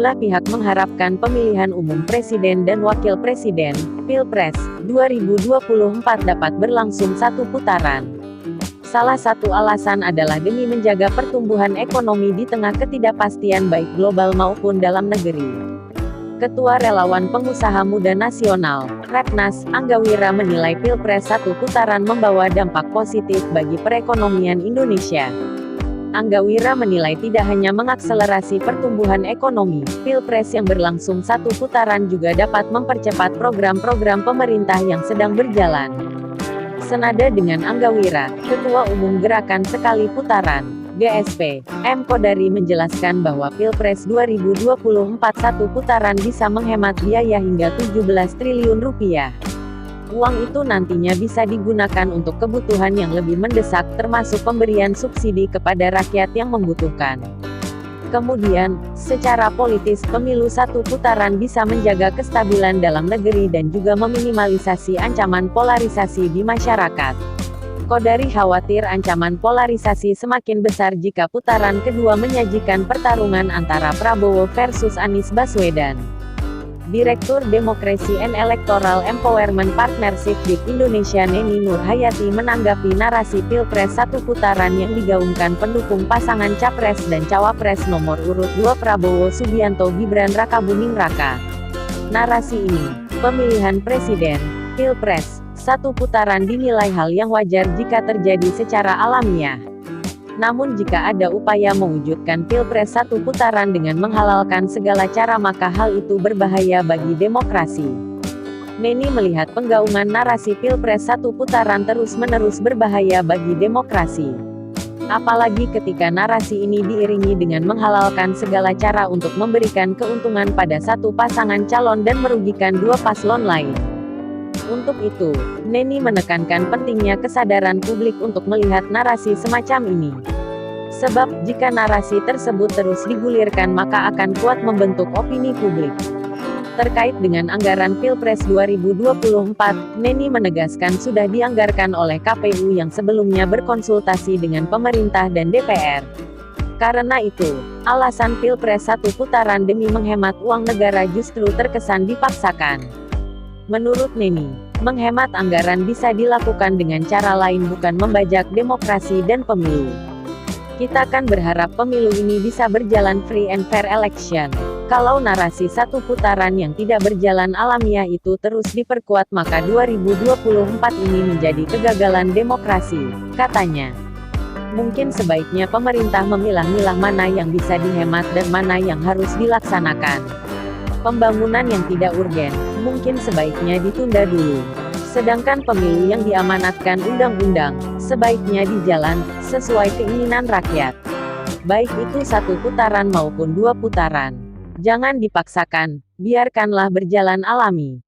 Sejumlah pihak mengharapkan pemilihan umum presiden dan wakil presiden, Pilpres 2024 dapat berlangsung satu putaran. Salah satu alasan adalah demi menjaga pertumbuhan ekonomi di tengah ketidakpastian baik global maupun dalam negeri. Ketua Relawan Pengusaha Muda Nasional, Repnas, Anggawira menilai Pilpres satu putaran membawa dampak positif bagi perekonomian Indonesia. Anggawira menilai tidak hanya mengakselerasi pertumbuhan ekonomi, Pilpres yang berlangsung satu putaran juga dapat mempercepat program-program pemerintah yang sedang berjalan. Senada dengan Anggawira, Ketua Umum Gerakan Sekali Putaran, GSP, M. Kodari menjelaskan bahwa Pilpres 2024 satu putaran bisa menghemat biaya hingga 17 triliun rupiah. Uang itu nantinya bisa digunakan untuk kebutuhan yang lebih mendesak, termasuk pemberian subsidi kepada rakyat yang membutuhkan. Kemudian, secara politis, pemilu satu putaran bisa menjaga kestabilan dalam negeri dan juga meminimalisasi ancaman polarisasi di masyarakat. Kodari khawatir ancaman polarisasi semakin besar jika putaran kedua menyajikan pertarungan antara Prabowo versus Anies Baswedan. Direktur Demokrasi and Electoral Empowerment Partnership di Indonesia Neni Nurhayati menanggapi narasi Pilpres satu putaran yang digaungkan pendukung pasangan Capres dan Cawapres nomor urut 2 Prabowo Subianto Gibran Rakabuming Raka. Narasi ini, pemilihan presiden, Pilpres, satu putaran dinilai hal yang wajar jika terjadi secara alamiah. Namun jika ada upaya mewujudkan Pilpres satu putaran dengan menghalalkan segala cara maka hal itu berbahaya bagi demokrasi. Neni melihat penggaungan narasi Pilpres satu putaran terus-menerus berbahaya bagi demokrasi. Apalagi ketika narasi ini diiringi dengan menghalalkan segala cara untuk memberikan keuntungan pada satu pasangan calon dan merugikan dua paslon lain. Untuk itu, Neni menekankan pentingnya kesadaran publik untuk melihat narasi semacam ini. Sebab, jika narasi tersebut terus digulirkan maka akan kuat membentuk opini publik. Terkait dengan anggaran Pilpres 2024, Neni menegaskan sudah dianggarkan oleh KPU yang sebelumnya berkonsultasi dengan pemerintah dan DPR. Karena itu, alasan Pilpres satu putaran demi menghemat uang negara justru terkesan dipaksakan. Menurut Neni, menghemat anggaran bisa dilakukan dengan cara lain bukan membajak demokrasi dan pemilu. Kita kan berharap pemilu ini bisa berjalan free and fair election. Kalau narasi satu putaran yang tidak berjalan alamiah itu terus diperkuat maka 2024 ini menjadi kegagalan demokrasi, katanya. Mungkin sebaiknya pemerintah memilah-milah mana yang bisa dihemat dan mana yang harus dilaksanakan. Pembangunan yang tidak urgen, mungkin sebaiknya ditunda dulu. Sedangkan pemilu yang diamanatkan undang-undang, sebaiknya dijalan, sesuai keinginan rakyat. Baik itu satu putaran maupun dua putaran. Jangan dipaksakan, biarkanlah berjalan alami.